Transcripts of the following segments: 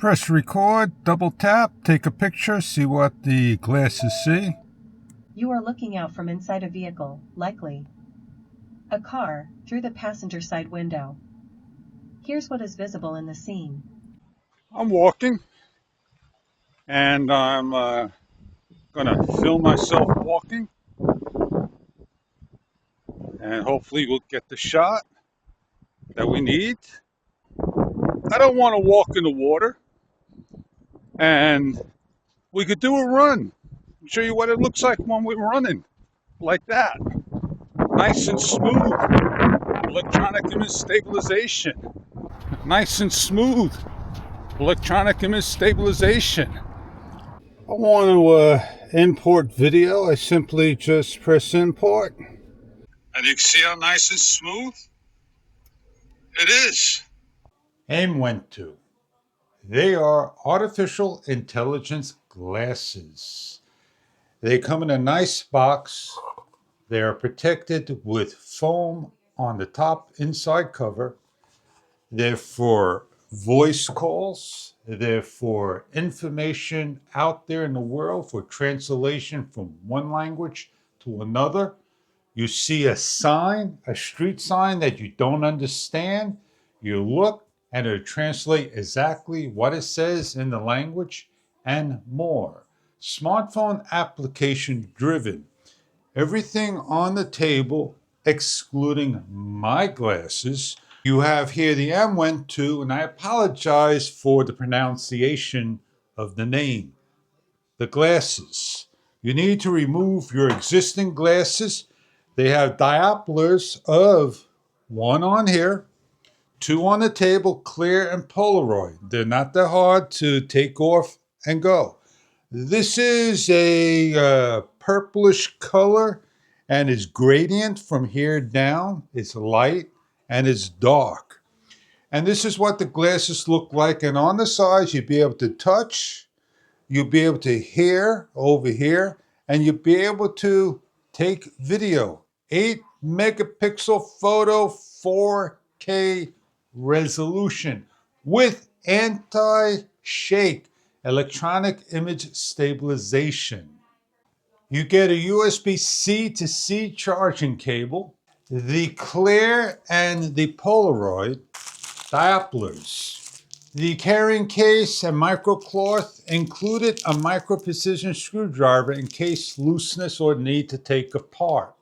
Press record, double tap, take a picture, see what the glasses see. You are looking out from inside a vehicle, likely a car, through the passenger side window. Here's what is visible in the scene. I'm walking, and I'm gonna film myself walking, and hopefully we'll get the shot that we need. I don't want to walk in the water, and we could do a run. Show you what it looks like when we're running, like that. Nice and smooth. Electronic image stabilization. Nice and smooth. Electronic image stabilization. I want to import video. I simply just press import. And you can see how nice and smooth it is. Aim went to. They are artificial intelligence glasses. They come in a nice box. They are protected with foam on the top inside cover. They're for voice calls. They're for information out there in the world, for translation from one language to another. You see a sign, a street sign that you don't understand. You look and it'll translate exactly what it says in the language and more. Smartphone application driven. Everything on the table, excluding my glasses. You have here the M went to, and I apologize for the pronunciation of the name. The glasses. You need to remove your existing glasses. They have diopters of one on here, two on the table, clear and Polaroid. They're not that hard to take off and go. This is a purplish color and is gradient from here down. It's light and it's dark. And this is what the glasses look like. And on the sides, you'll be able to touch, you'll be able to hear over here, and you'll be able to take video. 8 megapixel photo, 4K resolution with anti-shake, electronic image stabilization. You get a USB-C to C charging cable, the clear and the Polaroid diopters. The carrying case and microcloth included a micro precision screwdriver in case looseness or need to take apart.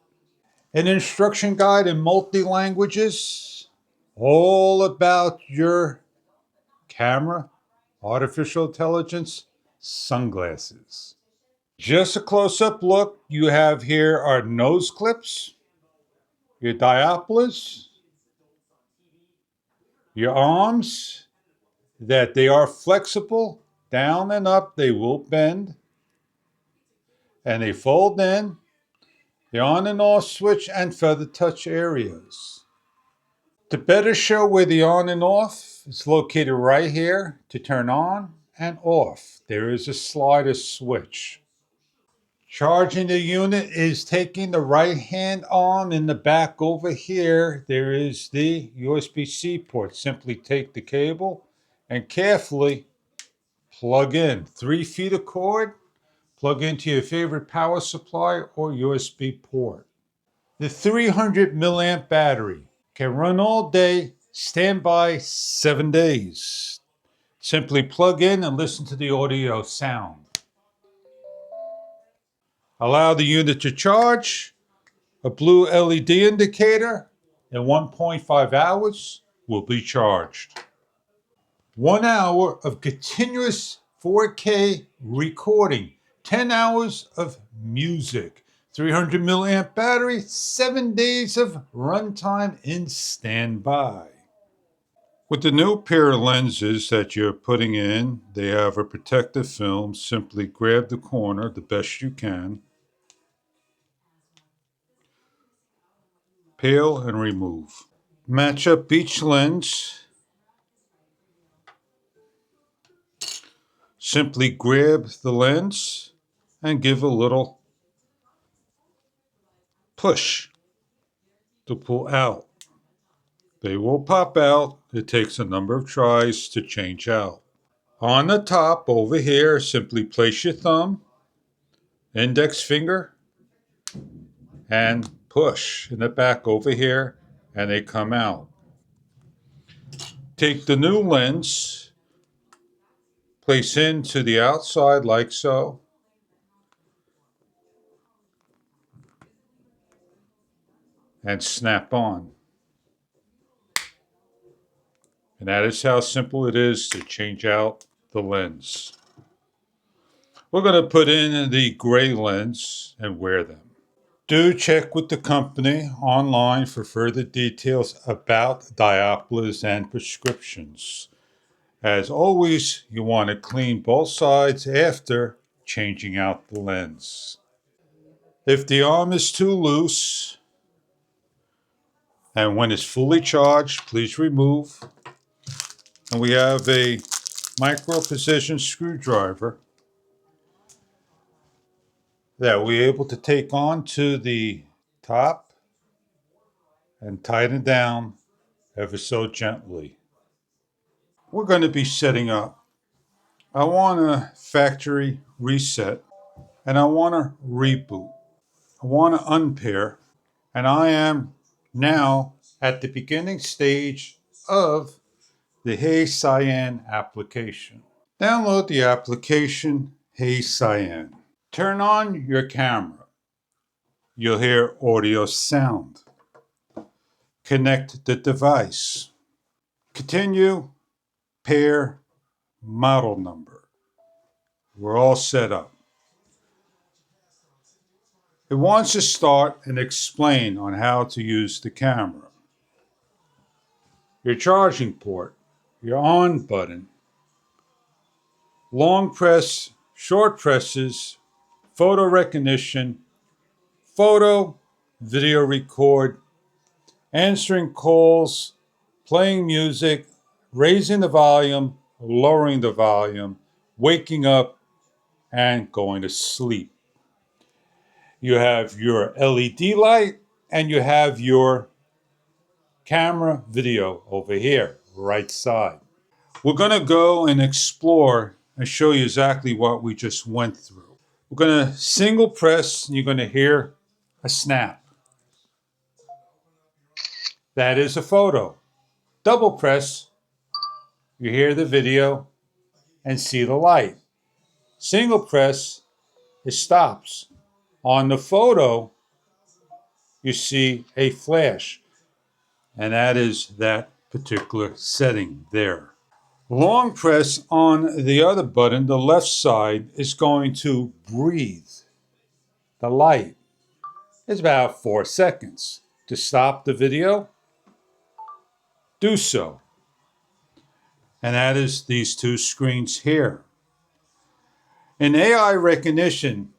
An instruction guide in multi-languages, all about your camera, artificial intelligence, sunglasses. Just a close-up look. You have here our nose clips, your diopters, your arms, that they are flexible, down and up, they will bend, and they fold in, the on and off switch and feather touch areas. To better show where the on and off is located right here to turn on and off. There is a slider switch. Charging the unit is taking the right hand arm in the back over here. There is the USB-C port. Simply take the cable and carefully plug in. 3 feet of cord, plug into your favorite power supply or USB port. The 300 milliamp battery can run all day, standby 7 days. Simply plug in and listen to the audio sound. Allow the unit to charge. A blue LED indicator in 1.5 hours will be charged. 1 hour of continuous 4K recording, 10 hours of music, 300 milliamp battery, 7 days of runtime in standby. With the new pair of lenses that you're putting in, they have a protective film. Simply grab the corner the best you can, peel and remove. Match up each lens. Simply grab the lens and give a little push to pull out. They will pop out. It takes a number of tries to change out. On the top over here, simply place your thumb, index finger, and push in the back over here, and they come out. Take the new lens, place into the outside like so, and snap on. And that is how simple it is to change out the lens. We're going to put in the gray lens and wear them. Do check with the company online for further details about diopters and prescriptions. As always, you want to clean both sides after changing out the lens. If the arm is too loose and when it's fully charged, please remove. And we have a micro precision screwdriver that we're able to take onto the top and tighten down ever so gently. We're going to be setting up. I want a factory reset and I want to reboot. I want to unpair, and I am now at the beginning stage of the Hey Cyan application. Download the application Hey Cyan. Turn on your camera. You'll hear audio sound. Connect the device. Continue, pair, model number. We're all set up. It wants to start and explain on how to use the camera. Your charging port, your on button, long press, short presses, photo recognition, photo, video record, answering calls, playing music, raising the volume, lowering the volume, waking up, and going to sleep. You have your LED light and you have your camera video over here, right side. We're going to go and explore and show you exactly what we just went through. We're going to single press and you're going to hear a snap. That is a photo. Double press, you hear the video and see the light. Single press, it stops. On the photo, you see a flash, and that is that particular setting there. Long press on the other button, the left side, is going to breathe the light. It's about 4 seconds. To stop the video, do so. And that is these two screens here. In AI recognition,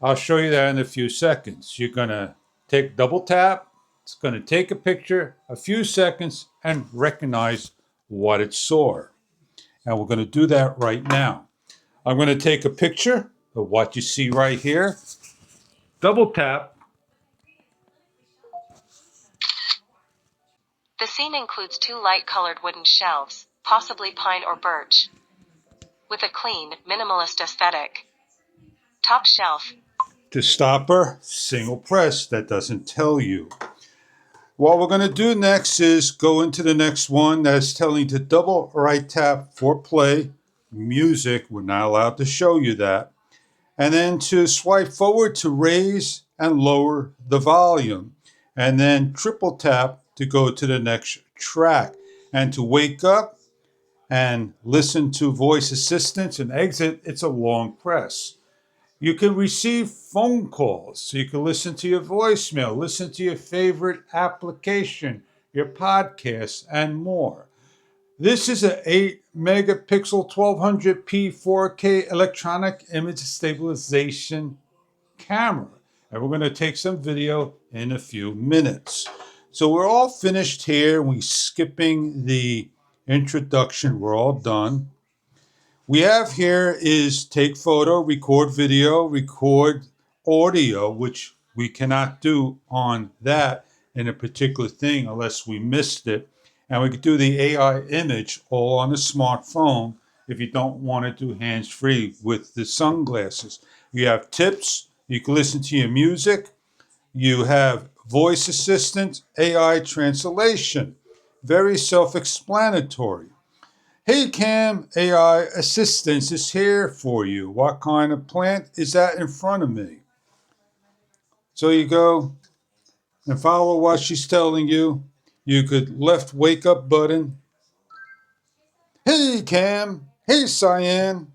I'll show you that in a few seconds. You're going to take double tap. It's going to take a picture, a few seconds, and recognize what it saw. And we're going to do that right now. I'm going to take a picture of what you see right here. Double tap. The scene includes two light-colored wooden shelves, possibly pine or birch, with a clean, minimalist aesthetic. Top shelf. To stop her, single press. That doesn't tell you. What we're going to do next is go into the next one that's telling to double right tap for play. Music, we're not allowed to show you that. And then to swipe forward to raise and lower the volume. And then triple tap to go to the next track. And to wake up and listen to voice assistants and exit, it's a long press. You can receive phone calls, so you can listen to your voicemail, listen to your favorite application, your podcast, and more. This is an 8 megapixel 1200p 4K electronic image stabilization camera. And we're going to take some video in a few minutes. So we're all finished here. We're skipping the introduction. We're all done. We have here is take photo, record video, record audio, which we cannot do on that in a particular thing unless we missed it. And we could do the AI image all on the smartphone if you don't want to do hands-free with the sunglasses. You have tips. You can listen to your music. You have voice assistant, AI translation. Very self-explanatory. Hey Cam, AI assistance is here for you. What kind of plant is that in front of me? So you go and follow what she's telling you. You could left wake up button. Hey Cam, hey Cyan.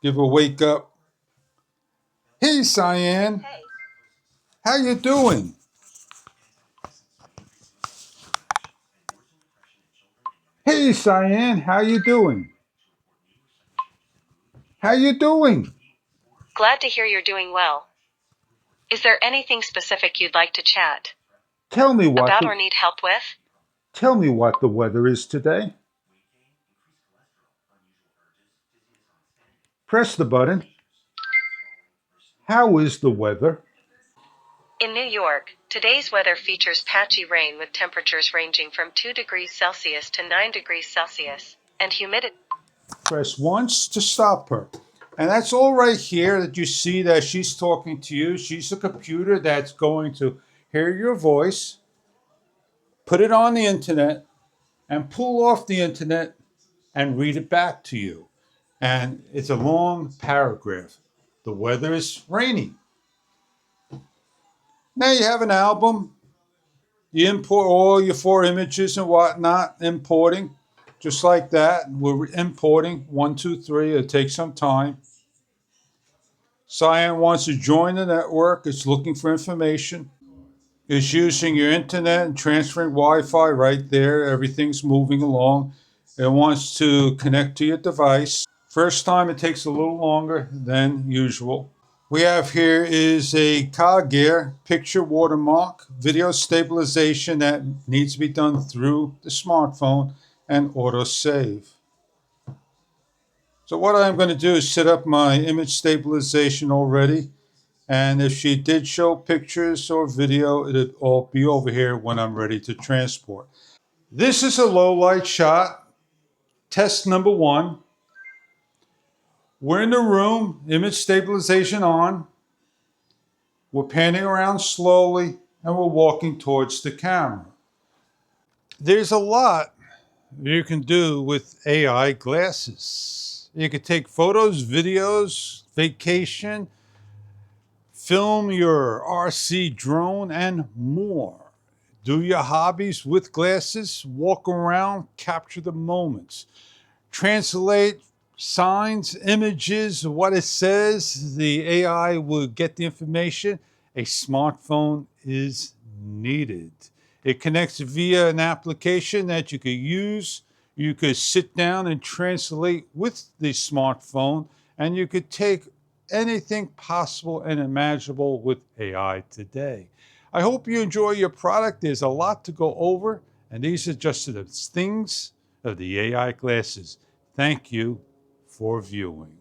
Give a wake up. Hey Cyan, Hey. how you doing? Hey Cyan, how you doing? How you doing? Glad to hear you're doing well. Is there anything specific you'd like to chat Tell me what about the, or need help with? tell me what the weather is today. Press the button. How is the weather? In New York, today's weather features patchy rain with temperatures ranging from 2 degrees Celsius to 9 degrees Celsius, and humidity. Press once to stop her. And that's all right here that you see that she's talking to you. She's a computer that's going to hear your voice, put it on the internet, and pull off the internet and read it back to you. And it's a long paragraph. The weather is rainy. Now you have an album. You import all your 4 images and whatnot, importing, just like that. We're importing 1, 2, 3. It takes some time. Cyan wants to join the network. It's looking for information. It's using your internet and transferring Wi-Fi right there. Everything's moving along. It wants to connect to your device. First time it takes a little longer than usual. We have here is a Kagir picture watermark, video stabilization that needs to be done through the smartphone and autosave. So what I'm going to do is set up my image stabilization already. And if she did show pictures or video, it'd all be over here when I'm ready to transport. This is a low light shot, test number 1. We're in the room, image stabilization on. We're panning around slowly and we're walking towards the camera. There's a lot you can do with AI glasses. You can take photos, videos, vacation, film your RC drone, and more. Do your hobbies with glasses, walk around, capture the moments. Translate signs, images, what it says. The AI will get the information. A smartphone is needed. It connects via an application that you could use. You could sit down and translate with the smartphone, and you could take anything possible and imaginable with AI today. I hope you enjoy your product. There's a lot to go over, and these are just the things of the AI glasses. Thank you for viewing.